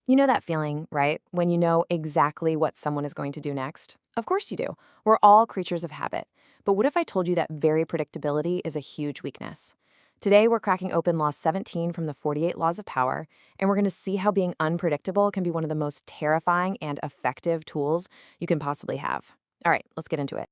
You know that feeling, right? When you know exactly what someone is going to do next? Of course you do. We're all creatures of habit. But what if I told you that very predictability is a huge weakness? Today, we're cracking open Law 17 from the 48 Laws of Power, and we're going to see how being unpredictable can be one of the most terrifying and effective tools you can possibly have. All right, let's get into it.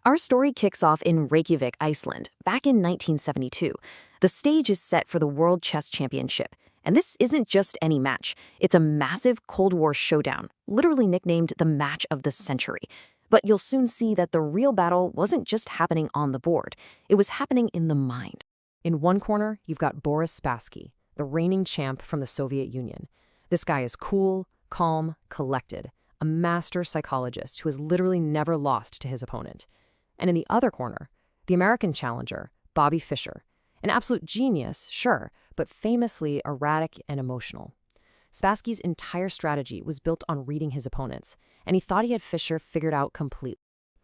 Our story kicks off in Reykjavik, Iceland, back in 1972. The stage is set for the World Chess Championship. And this isn't just any match. It's a massive Cold War showdown, literally nicknamed the match of the century. But you'll soon see that the real battle wasn't just happening on the board. It was happening in the mind. In one corner, you've got Boris Spassky, the reigning champ from the Soviet Union. This guy is cool, calm, collected, a master psychologist who has literally never lost to his opponent. And in the other corner, the American challenger, Bobby Fischer, an absolute genius, sure, but famously erratic and emotional. Spassky's entire strategy was built on reading his opponents, and he thought he had Fischer figured out completely.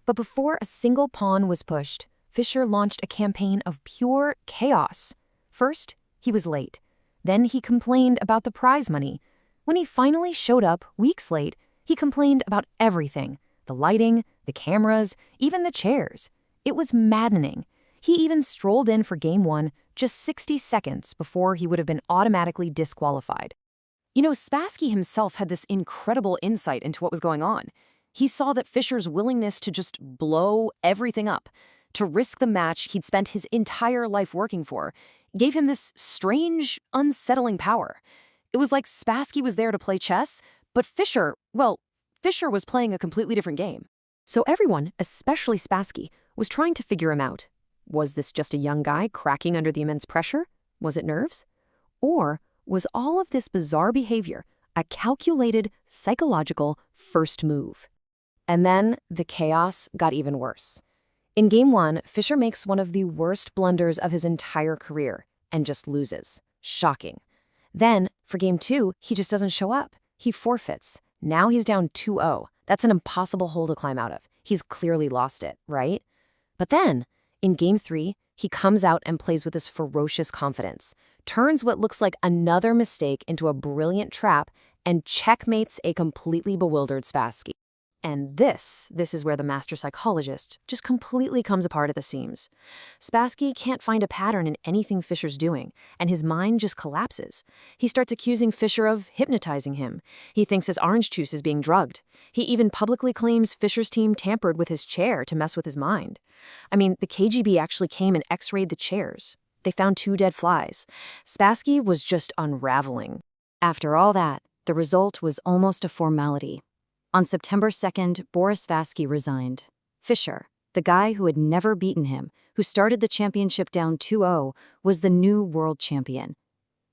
But before a single pawn was pushed, Fischer launched a campaign of pure chaos. First, he was late. Then he complained about the prize money. When he finally showed up, weeks late, he complained about everything: the lighting, the cameras, even the chairs. It was maddening. He even strolled in for Game 1 just 60 seconds before he would have been automatically disqualified. You know, Spassky himself had this incredible insight into what was going on. He saw that Fischer's willingness to just blow everything up, to risk the match he'd spent his entire life working for, gave him this strange, unsettling power. It was like Spassky was there to play chess, but Fischer was playing a completely different game. So everyone, especially Spassky, was trying to figure him out. Was this just a young guy cracking under the immense pressure? Was it nerves? Or was all of this bizarre behavior a calculated, psychological first move? And then the chaos got even worse. In Game 1, Fischer makes one of the worst blunders of his entire career and just loses. Shocking. Then, for Game 2, he just doesn't show up. He forfeits. Now he's down 2-0. That's an impossible hole to climb out of. He's clearly lost it, right? But then, in Game 3, he comes out and plays with this ferocious confidence, turns what looks like another mistake into a brilliant trap, and checkmates a completely bewildered Spassky. And this is where the master psychologist just completely comes apart at the seams. Spassky can't find a pattern in anything Fischer's doing, and his mind just collapses. He starts accusing Fischer of hypnotizing him. He thinks his orange juice is being drugged. He even publicly claims Fischer's team tampered with his chair to mess with his mind. I mean, the KGB actually came and x-rayed the chairs. They found 2 dead flies. Spassky was just unraveling. After all that, the result was almost a formality. On September 2nd, Boris Spassky resigned. Fischer, the guy who had never beaten him, who started the championship down 2-0, was the new world champion.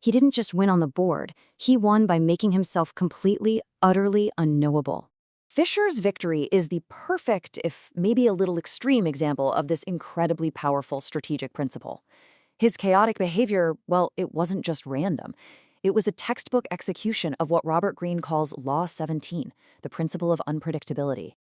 He didn't just win on the board, he won by making himself completely, utterly unknowable. Fischer's victory is the perfect, if maybe a little extreme, example of this incredibly powerful strategic principle. His chaotic behavior, well, it wasn't just random. It was a textbook execution of what Robert Greene calls Law 17, the principle of unpredictability.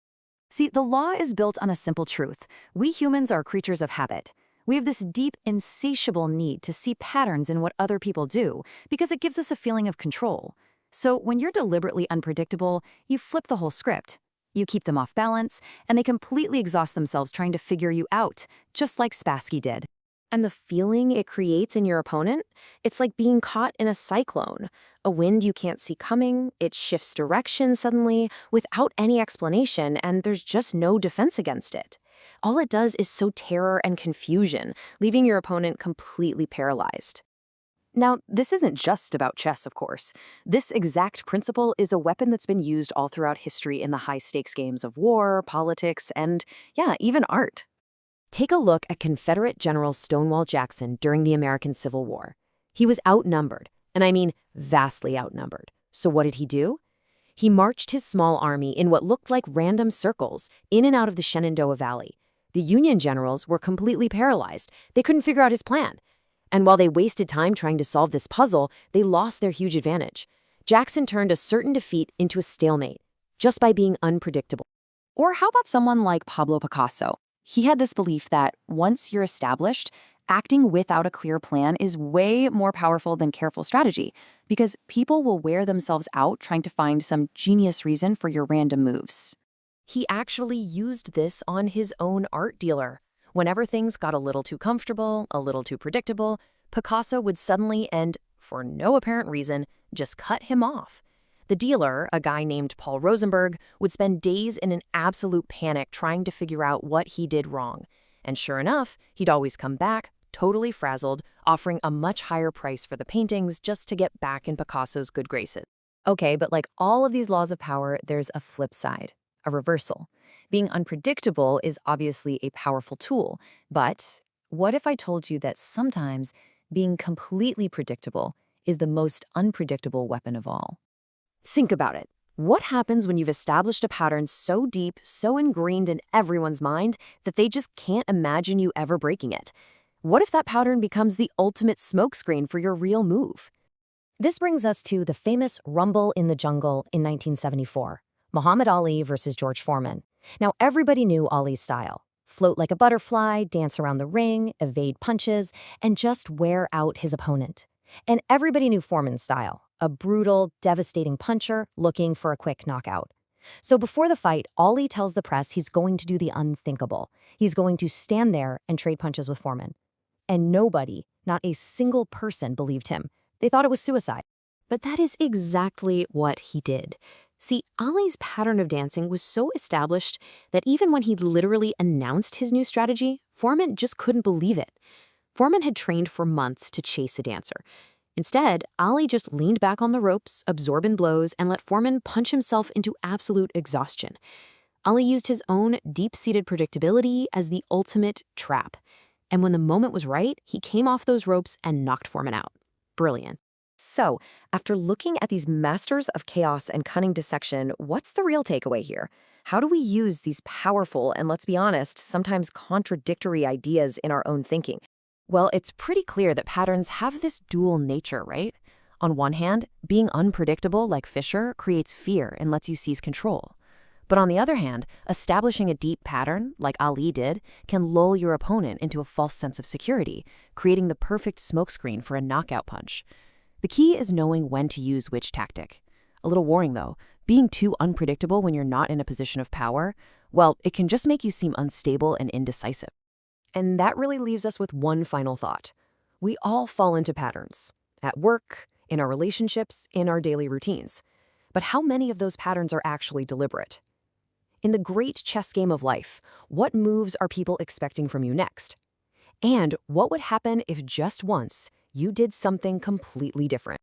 See, the law is built on a simple truth. We humans are creatures of habit. We have this deep, insatiable need to see patterns in what other people do because it gives us a feeling of control. So when you're deliberately unpredictable, you flip the whole script. You keep them off balance, and they completely exhaust themselves trying to figure you out, just like Spassky did. And the feeling it creates in your opponent, it's like being caught in a cyclone. A wind you can't see coming, it shifts direction suddenly without any explanation, and there's just no defense against it. All it does is sow terror and confusion, leaving your opponent completely paralyzed. Now, this isn't just about chess, of course. This exact principle is a weapon that's been used all throughout history in the high-stakes games of war, politics, and, even art. Take a look at Confederate General Stonewall Jackson during the American Civil War. He was outnumbered, and I mean vastly outnumbered. So what did he do? He marched his small army in what looked like random circles in and out of the Shenandoah Valley. The Union generals were completely paralyzed. They couldn't figure out his plan. And while they wasted time trying to solve this puzzle, they lost their huge advantage. Jackson turned a certain defeat into a stalemate, just by being unpredictable. Or how about someone like Pablo Picasso? He had this belief that once you're established, Acting without a clear plan is way more powerful than careful strategy because people will wear themselves out trying to find some genius reason for your random moves. He actually used this on his own art dealer. Whenever things got a little too comfortable, a little too predictable, Picasso would suddenly and, for no apparent reason, just cut him off. The dealer, a guy named Paul Rosenberg, would spend days in an absolute panic trying to figure out what he did wrong. And sure enough, he'd always come back, totally frazzled, offering a much higher price for the paintings just to get back in Picasso's good graces. Okay, but like all of these laws of power, there's a flip side, a reversal. Being unpredictable is obviously a powerful tool, but what if I told you that sometimes being completely predictable is the most unpredictable weapon of all? Think about it. What happens when you've established a pattern so deep, so ingrained in everyone's mind that they just can't imagine you ever breaking it? What if that pattern becomes the ultimate smokescreen for your real move? This brings us to the famous Rumble in the Jungle in 1974, Muhammad Ali versus George Foreman. Now, everybody knew Ali's style. Float like a butterfly, dance around the ring, evade punches, and just wear out his opponent. And everybody knew Foreman's style, a brutal, devastating puncher looking for a quick knockout. So before the fight, Ali tells the press he's going to do the unthinkable. He's going to stand there and trade punches with Foreman. And nobody, not a single person, believed him. They thought it was suicide. But that is exactly what he did. See, Ali's pattern of dancing was so established that even when he literally announced his new strategy, Foreman just couldn't believe it. Foreman had trained for months to chase a dancer. Instead, Ali just leaned back on the ropes, absorbing blows, and let Foreman punch himself into absolute exhaustion. Ali used his own deep-seated predictability as the ultimate trap. And when the moment was right, he came off those ropes and knocked Foreman out. Brilliant. So, after looking at these masters of chaos and cunning dissection, what's the real takeaway here? How do we use these powerful and, let's be honest, sometimes contradictory ideas in our own thinking? Well, it's pretty clear that patterns have this dual nature, right? On one hand, being unpredictable like Fisher creates fear and lets you seize control. But on the other hand, establishing a deep pattern, like Ali did, can lull your opponent into a false sense of security, creating the perfect smokescreen for a knockout punch. The key is knowing when to use which tactic. A little warning though, being too unpredictable when you're not in a position of power, well, it can just make you seem unstable and indecisive. And that really leaves us with one final thought. We all fall into patterns. At work, in our relationships, in our daily routines. But how many of those patterns are actually deliberate? In the great chess game of life, what moves are people expecting from you next? And what would happen if just once you did something completely different?